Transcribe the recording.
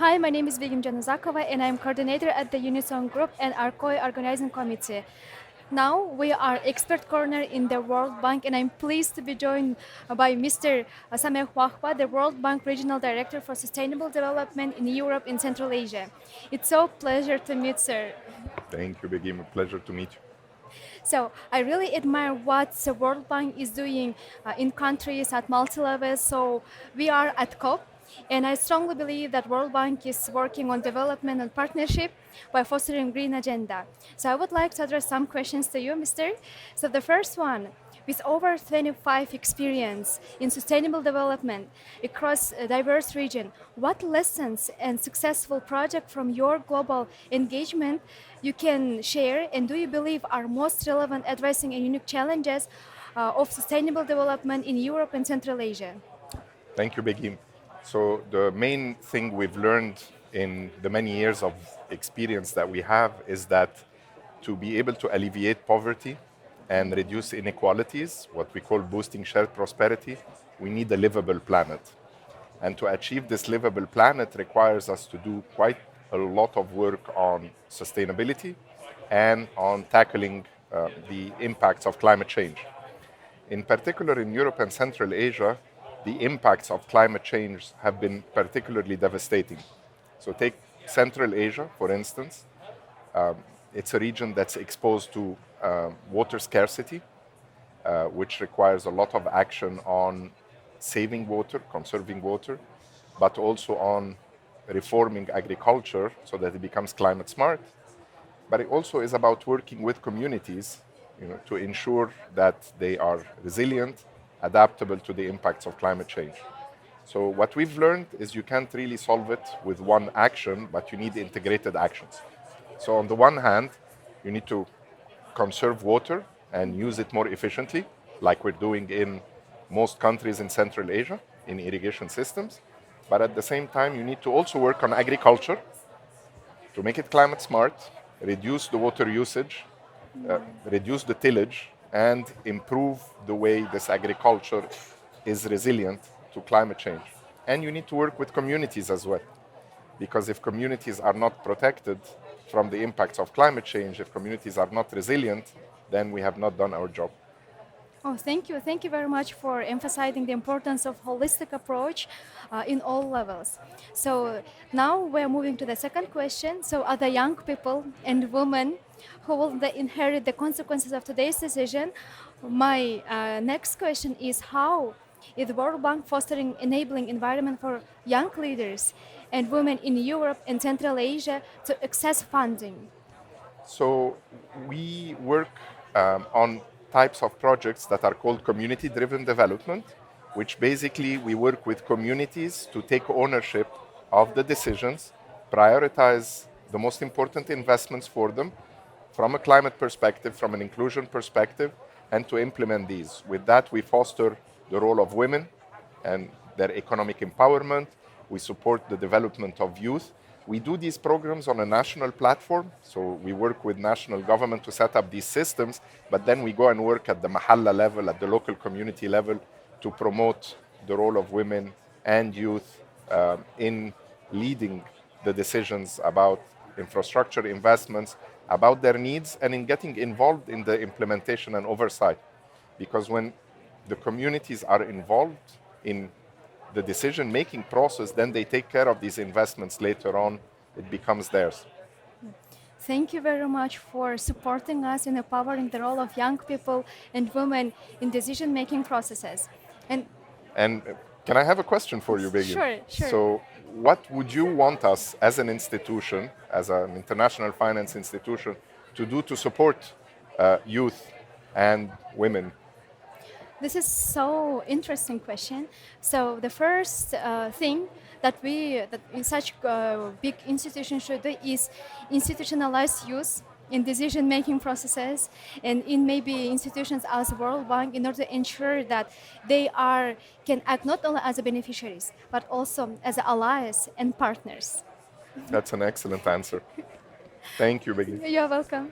Hi, my name is Begim Januzakova and I'm coordinator at the Unison Group and our co-organizing committee. Now we are expert corner in the World Bank and I'm pleased to be joined by Mr. Sameh Wahba, the World Bank Regional Director for Sustainable Development in Europe and Central Asia. It's so pleasure to meet sir. Thank you, Begim. A pleasure to meet you. So I really admire what the World Bank is doing in countries at multi-levels. So we are at COP, and I strongly believe that World Bank is working on development and partnership by fostering green agenda. So I would like to address some questions to you, Mr. So the first one, with over 25 experience in sustainable development across a diverse region, what lessons and successful project from your global engagement you can share and do you believe are most relevant addressing unique challenges of sustainable development in Europe and Central Asia? Thank you, Begim. So, the main thing we've learned in the many years of experience that we have is that to be able to alleviate poverty and reduce inequalities, what we call boosting shared prosperity, we need a livable planet. And to achieve this livable planet requires us to do quite a lot of work on sustainability and on tackling the impacts of climate change. In particular, in Europe and Central Asia, the impacts of climate change have been particularly devastating. So, take Central Asia, for instance. It's a region that's exposed to water scarcity, which requires a lot of action on saving water, conserving water, but also on reforming agriculture so that it becomes climate smart. But it also is about working with communities, to ensure that they are resilient, adaptable to the impacts of climate change. So what we've learned is you can't really solve it with one action, but you need integrated actions. So on the one hand, you need to conserve water and use it more efficiently, like we're doing in most countries in Central Asia in irrigation systems. But at the same time, you need to also work on agriculture to make it climate smart, reduce the water usage, reduce the tillage, and improve the way this agriculture is resilient to climate change. And you need to work with communities as well, because if communities are not protected from the impacts of climate change, if communities are not resilient, then we have not done our job. Oh, thank you. Thank you very much for emphasizing the importance of holistic approach in all levels. So now we're moving to the second question. So are the young people and women who will inherit the consequences of today's decision? My next question is how is the World Bank fostering enabling environment for young leaders and women in Europe and Central Asia to access funding? So we work on types of projects that are called community-driven development, which basically we work with communities to take ownership of the decisions, prioritize the most important investments for them from a climate perspective, from an inclusion perspective, and to implement these. With that, we foster the role of women and their economic empowerment. We support the development of youth. We do these programs on a national platform, so we work with national government to set up these systems, but then we go and work at the mahalla level, at the local community level, to promote the role of women and youth in leading the decisions about infrastructure investments, about their needs, and in getting involved in the implementation and oversight. Because when the communities are involved in the decision-making process, then they take care of these investments later on. It becomes theirs. Thank you very much for supporting us in empowering the role of young people and women in decision-making processes. And And can I have a question for you, Begim? sure, sure. So, what would you want us as an institution, as an international finance institution, to do to support youth and women? This is so interesting question. So the first thing that in such big institutions should do is institutionalize youth in decision-making processes and in maybe institutions as World Bank in order to ensure that they can act not only as beneficiaries but also as allies and partners. That's an excellent answer. Thank you, Begim. You're welcome.